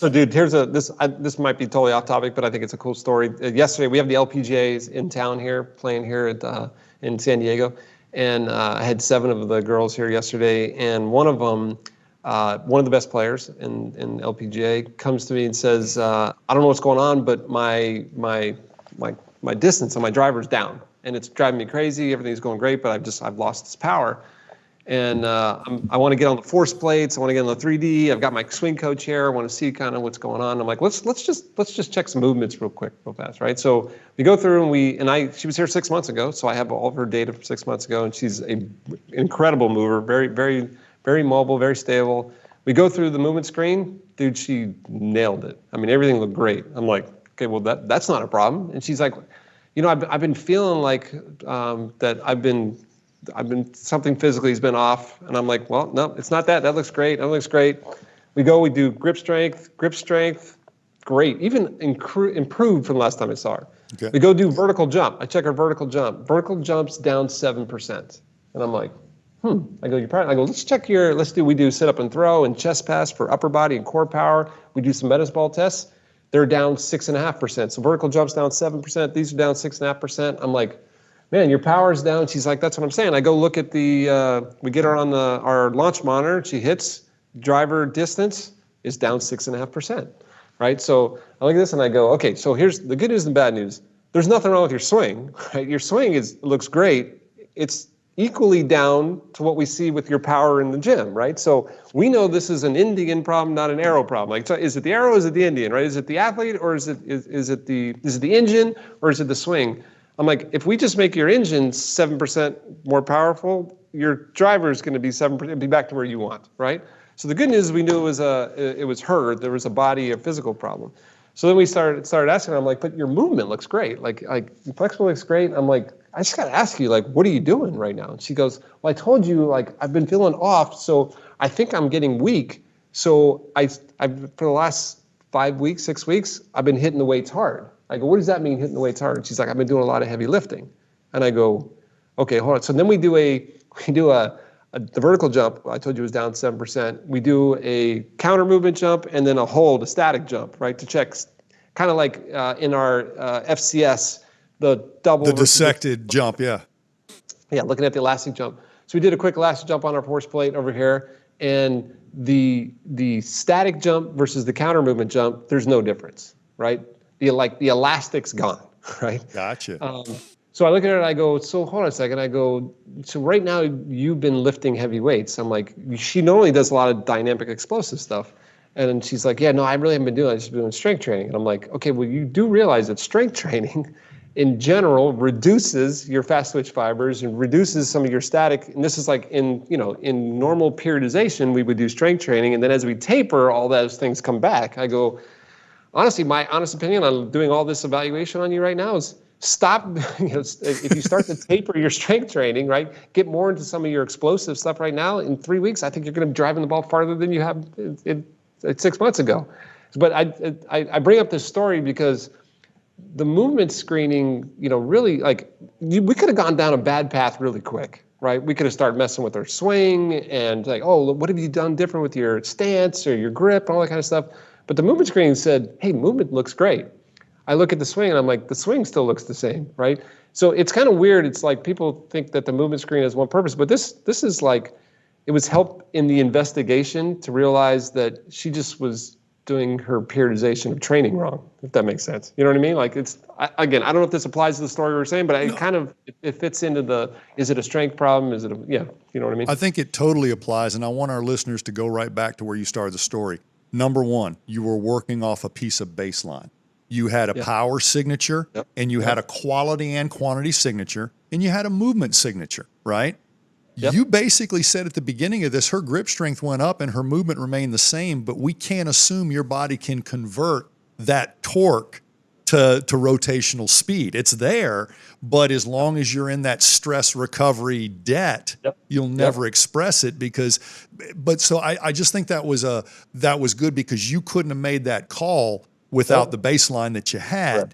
So, dude, this might be totally off topic, but I think it's a cool story. Yesterday, we have the LPGAs in town here, playing here in San Diego, and I had 7 of the girls here yesterday, and one of them, one of the best players in LPGA, comes to me and says, "I don't know what's going on, but my distance on my driver's down, and it's driving me crazy. Everything's going great, but I've lost its power." And I want to get on the force plates. I want to get on the 3D. I've got my swing coach here. I want to see kind of what's going on. I'm like, let's just check some movements real fast, right? So we go through and she was here 6 months ago, so I have all of her data for 6 months ago, and she's an incredible mover, very, very, very mobile, very stable. We go through the movement screen, dude. She nailed it. I mean, everything looked great. I'm like, okay, well that's not a problem. And she's like, I've been feeling like that something physically has been off, and I'm like, well, no, it's not that. That looks great. That looks great. We do grip strength, great. Even improved from the last time I saw her. Okay. We go do vertical jump. I check her vertical jump. Vertical jump's down 7%, and I'm like, I go, we do sit up and throw and chest pass for upper body and core power. We do some medicine ball tests. They're down 6.5%. So vertical jump's down 7%. These are down 6.5%. I'm like, man, your power's down. She's like, that's what I'm saying. I go look at we get her on our launch monitor. She hits driver distance is down 6.5%, right? So I look at this and I go, okay, so here's the good news and bad news. There's nothing wrong with your swing, right? Your swing looks great. It's equally down to what we see with your power in the gym, right? So we know this is an Indian problem, not an arrow problem. Like, so is it the arrow? Or is it the Indian, right? Is it the athlete, or is it the engine, or is it the swing? I'm like, if we just make your engine 7% more powerful, your driver is going to be 7%, be back to where you want, right? So the good news is we knew it was her. There was a physical problem. So then we started asking her. I'm like, but your movement looks great. Like your flexible looks great. I'm like, I just got to ask you, like, what are you doing right now? And she goes, well, I told you, like, I've been feeling off, so I think I'm getting weak. So I've for the last 5 weeks, 6 weeks, I've been hitting the weights hard. I go, what does that mean, hitting the weights hard? And she's like, I've been doing a lot of heavy lifting. And I go, okay, hold on. So then we do the vertical jump. I told you it was down 7%. We do a counter movement jump and then a static jump, right, to check, kind of like in our FCS, the double. The dissected jump, yeah. Yeah, looking at the elastic jump. So we did a quick elastic jump on our force plate over here, and the static jump versus the counter movement jump, there's no difference, right? The elastic's gone, right? Gotcha. So I look at her and I go, so hold on a second. I go, so right now you've been lifting heavy weights. I'm like, she normally does a lot of dynamic explosive stuff. And she's like, yeah, no, I really haven't been doing that. I've just been doing strength training. And I'm like, okay, well, you do realize that strength training in general reduces your fast twitch fibers and reduces some of your static. And this is like in normal periodization, we would do strength training. And then as we taper, all those things come back. I go, honestly, my honest opinion on doing all this evaluation on you right now is stop. If you start to taper your strength training, right, get more into some of your explosive stuff right now. In 3 weeks, I think you're going to be driving the ball farther than you have 6 months ago. But I bring up this story because the movement screening, really, we could have gone down a bad path really quick, right? We could have started messing with our swing and like, oh, what have you done different with your stance or your grip and all that kind of stuff. But the movement screening said, hey, movement looks great. I look at the swing and I'm like, the swing still looks the same, right? So it's kind of weird. It's like people think that the movement screen has one purpose, but this is like, it was help in the investigation to realize that she just was doing her periodization of training wrong, if that makes sense. You know what I mean? Like I don't know if this applies to the story we were saying, but it fits into is it a strength problem? Is it you know what I mean? I think it totally applies. And I want our listeners to go right back to where you started the story. Number one, you were working off a piece of baseline. You had a power signature, and you had a quality and quantity signature, and you had a movement signature, right? Yep. You basically said at the beginning of this, her grip strength went up and her movement remained the same, but we can't assume your body can convert that torque to rotational speed. It's there, but as long as you're in that stress recovery debt, you'll never express it so I just think that was good because you couldn't have made that call without the baseline that you had.